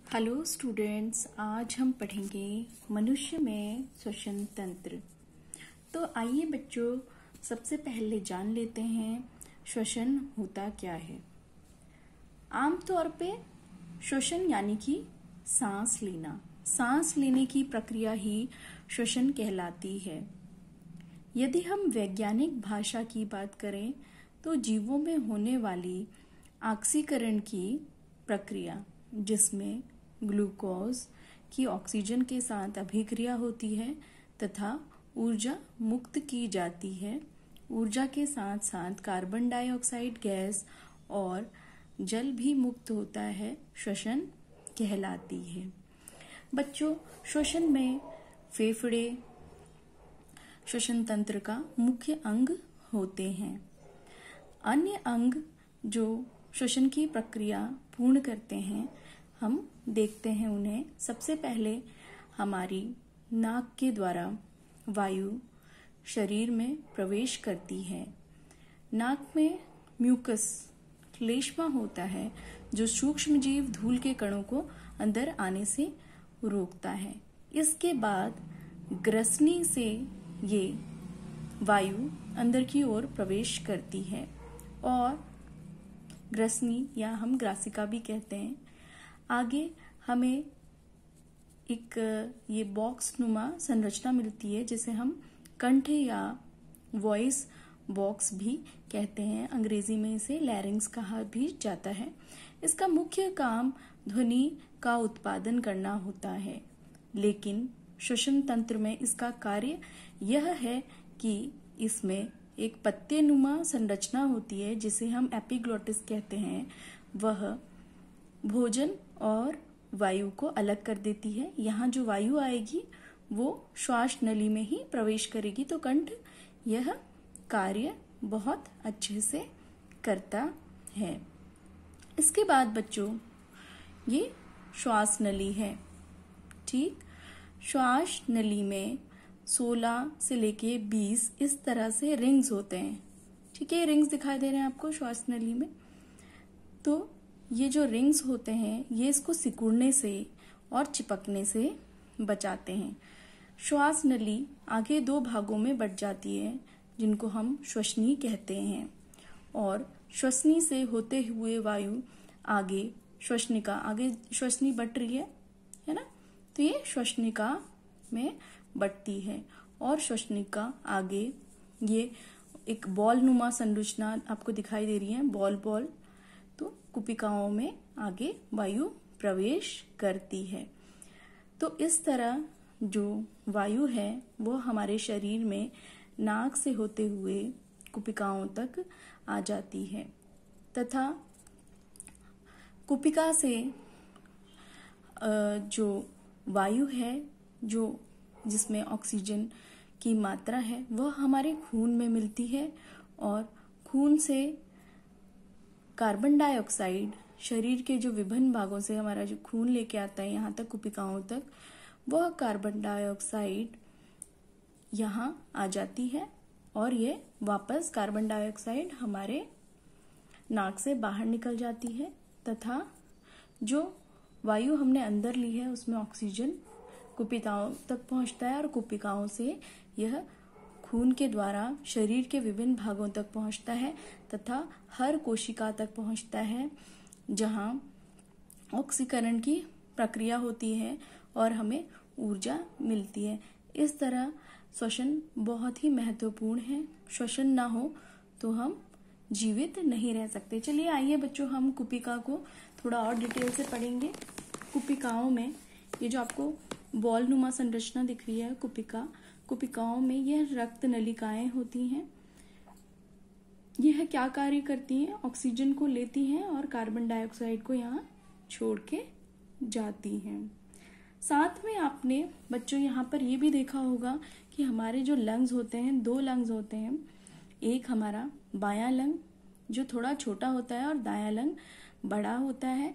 Hello students, आज हम पढ़ेंगे मनुष्य में श्वसन तंत्र। तो आइए बच्चों, सबसे पहले जान लेते हैं श्वसन होता क्या है। आमतौर पे श्वसन यानी कि सांस लेने की प्रक्रिया ही श्वसन कहलाती है। यदि हम वैज्ञानिक भाषा की बात करें तो जीवों में होने वाली ऑक्सीकरण की प्रक्रिया, जिसमें ग्लूकोज की ऑक्सीजन के साथ अभिक्रिया होती है तथा ऊर्जा मुक्त की जाती है। ऊर्जा के साथ साथ कार्बन डाइऑक्साइड गैस और जल भी मुक्त होता है, श्वसन कहलाती है। बच्चों, श्वसन में फेफड़े श्वसन तंत्र का मुख्य अंग होते हैं। अन्य अंग जो श्वसन की प्रक्रिया पूर्ण करते हैं, हम देखते हैं उन्हें। सबसे पहले हमारी नाक के द्वारा वायु शरीर में प्रवेश करती है। नाक में म्यूकस श्लेष्मा होता है जो सूक्ष्म जीव धूल के कणों को अंदर आने से रोकता है। इसके बाद ग्रसनी से ये वायु अंदर की ओर प्रवेश करती है और ग्रसनी या हम ग्रासिका भी कहते हैं। आगे हमें एक ये बॉक्स नुमा संरचना मिलती है जिसे हम कंठ या वॉइस बॉक्स भी कहते हैं। अंग्रेजी में इसे लैरिंक्स कहा भी जाता है। इसका मुख्य काम ध्वनि का उत्पादन करना होता है, लेकिन श्वसन तंत्र में इसका कार्य यह है कि इसमें एक पत्तेनुमा संरचना होती है जिसे हम एपिग्लोटिस कहते हैं। वह भोजन और वायु को अलग कर देती है। यहाँ जो वायु आएगी वो श्वास नली में ही प्रवेश करेगी, तो कंठ यह कार्य बहुत अच्छे से करता है। इसके बाद बच्चों, ये श्वास नली है। ठीक, श्वास नली में 16 से लेके 20 इस तरह से रिंग्स होते हैं। ठीक है, रिंग्स दिखाई दे रहे हैं आपको श्वास नली में। तो ये जो रिंग्स होते हैं ये इसको सिकुड़ने से और चिपकने से बचाते हैं। श्वास नली आगे 2 भागों में बट जाती है जिनको हम श्वसनी कहते हैं, और श्वसनी से होते हुए वायु आगे श्वसनी बट रही है ना, तो ये श्वसनिका में बटती है और श्वसनिका आगे ये एक बॉल नुमा संरचना आपको दिखाई दे रही है, बॉल, तो कुपिकाओं में आगे वायु प्रवेश करती है। तो इस तरह जो वायु है वो हमारे शरीर में नाक से होते हुए कुपिकाओं तक आ जाती है तथा कुपिका से जो वायु है जिसमें ऑक्सीजन की मात्रा है वह हमारे खून में मिलती है, और खून से कार्बन डाइऑक्साइड शरीर के जो विभिन्न भागों से हमारा जो खून लेके आता है यहाँ तक कुपिकाओं तक, वह कार्बन डाइऑक्साइड यहाँ आ जाती है और ये वापस कार्बन डाइऑक्साइड हमारे नाक से बाहर निकल जाती है तथा जो वायु हमने अंदर ली है उसमें ऑक्सीजन कुपिकाओं तक पहुंचता है और कुपिकाओं से यह खून के द्वारा शरीर के विभिन्न भागों तक पहुंचता है तथा हर कोशिका तक पहुंचता है जहां ऑक्सीकरण की प्रक्रिया होती है और हमें ऊर्जा मिलती है। इस तरह श्वसन बहुत ही महत्वपूर्ण है। श्वसन ना हो तो हम जीवित नहीं रह सकते। चलिए आइए बच्चों, हम कुपिका को थोड़ा और डिटेल से पढ़ेंगे। कुपिकाओं में ये जो आपको बॉल नुमा संरचना दिख रही है कुपिकाओं में यह रक्त नलिकाएं होती हैं। यह क्या कार्य करती हैं? ऑक्सीजन को लेती हैं और कार्बन डाइऑक्साइड को यहाँ छोड़ के जाती हैं। साथ में आपने बच्चों यहाँ पर ये भी देखा होगा कि हमारे जो लंग्स होते हैं, 2 लंग्स होते हैं। एक हमारा बायां लंग जो थोड़ा छोटा होता है और दायां लंग बड़ा होता है।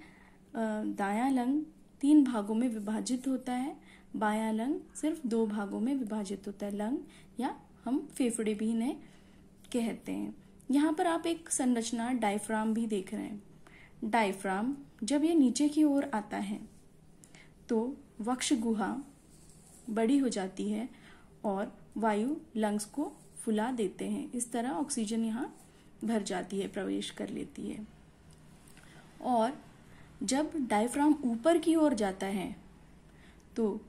दायां लंग 3 भागों में विभाजित होता है, बायां लंग सिर्फ 2 भागों में विभाजित होता है। लंग या हम फेफड़े भी इन्हें कहते हैं। यहाँ पर आप एक संरचना डायफ्राम भी देख रहे हैं। डायफ्राम जब ये नीचे की ओर आता है तो वक्ष गुहा बड़ी हो जाती है और वायु लंग्स को फुला देते हैं। इस तरह ऑक्सीजन यहाँ भर जाती है, प्रवेश कर लेती है। और जब डायफ्राम ऊपर की ओर जाता है तो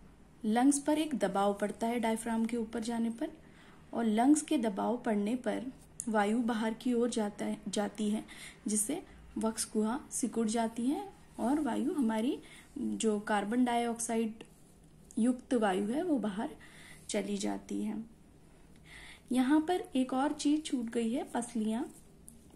लंग्स पर एक दबाव पड़ता है डायफ्राम के ऊपर जाने पर, और लंग्स के दबाव पड़ने पर वायु बाहर की ओर जाती है, जिससे वक्ष गुहा सिकुड़ जाती है और वायु हमारी जो कार्बन डाइऑक्साइड युक्त वायु है वो बाहर चली जाती है। यहाँ पर एक और चीज छूट गई है,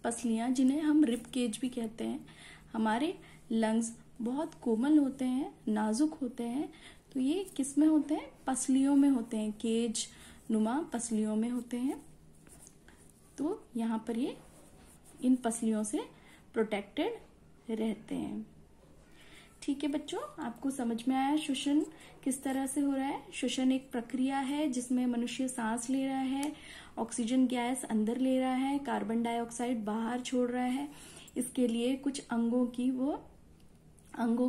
पसलियां जिन्हें हम रिब केज भी कहते हैं। हमारे लंग्स बहुत कोमल होते हैं, नाजुक होते हैं, तो ये किस में होते हैं? पसलियों में होते हैं, केज नुमा पसलियों में होते हैं। तो यहाँ पर ये इन पसलियों से प्रोटेक्टेड रहते हैं। ठीक है बच्चों, आपको समझ में आया श्वसन किस तरह से हो रहा है? श्वसन एक प्रक्रिया है जिसमें मनुष्य सांस ले रहा है, ऑक्सीजन गैस अंदर ले रहा है, कार्बन डाइऑक्साइड बाहर छोड़ रहा है। इसके लिए कुछ अंगों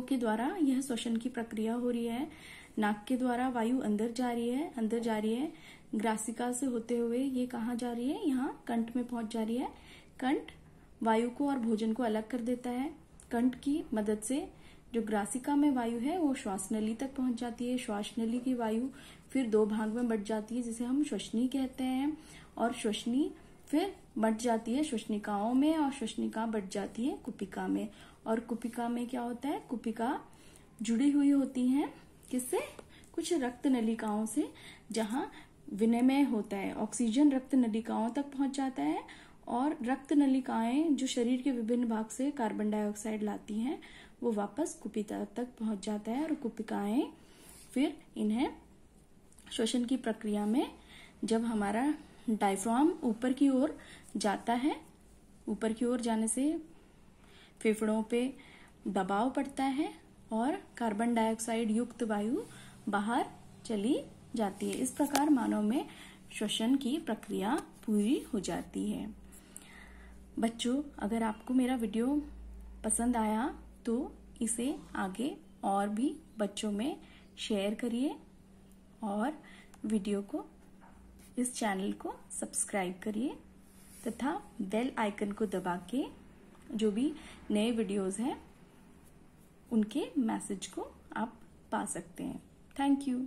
के द्वारा यह श्वसन की प्रक्रिया हो रही है। नाक के द्वारा वायु अंदर जा रही है। ग्रासिका से होते हुए ये कहाँ जा रही है? यहाँ कंठ में पहुंच जा रही है। कंठ वायु को और भोजन को अलग कर देता है। कंठ की मदद से जो ग्रासिका में वायु है वो श्वास नली तक पहुंच जाती है। श्वास नली की वायु फिर 2 भाग में बंट जाती है, जिसे हम श्वसनी कहते हैं। और श्वसनी फिर बंट जाती है श्वसनिकाओं में, और श्वसनिका बंट जाती है कुपिका में। और कुपिका में क्या होता है? कुपिका जुड़ी हुई होती हैं किससे? कुछ रक्त नलिकाओं से, जहां विनिमय होता है। ऑक्सीजन रक्त नलिकाओं तक पहुंच जाता है और रक्त नलिकाएं जो शरीर के विभिन्न भाग से कार्बन डाइऑक्साइड लाती हैं वो वापस कुपिका तक पहुंच जाता है। और कुपिकाएं फिर इन्हें श्वसन की प्रक्रिया में, जब हमारा डायफ्राम ऊपर की ओर जाता है, ऊपर की ओर जाने से फेफड़ों पे दबाव पड़ता है और कार्बन डाइऑक्साइड युक्त वायु बाहर चली जाती है। इस प्रकार मानव में श्वसन की प्रक्रिया पूरी हो जाती है। बच्चों, अगर आपको मेरा वीडियो पसंद आया तो इसे आगे और भी बच्चों में शेयर करिए और वीडियो को, इस चैनल को सब्सक्राइब करिए तथा बेल आइकन को दबा के जो भी नए वीडियोस हैं उनके मैसेज को आप पा सकते हैं। Thank you.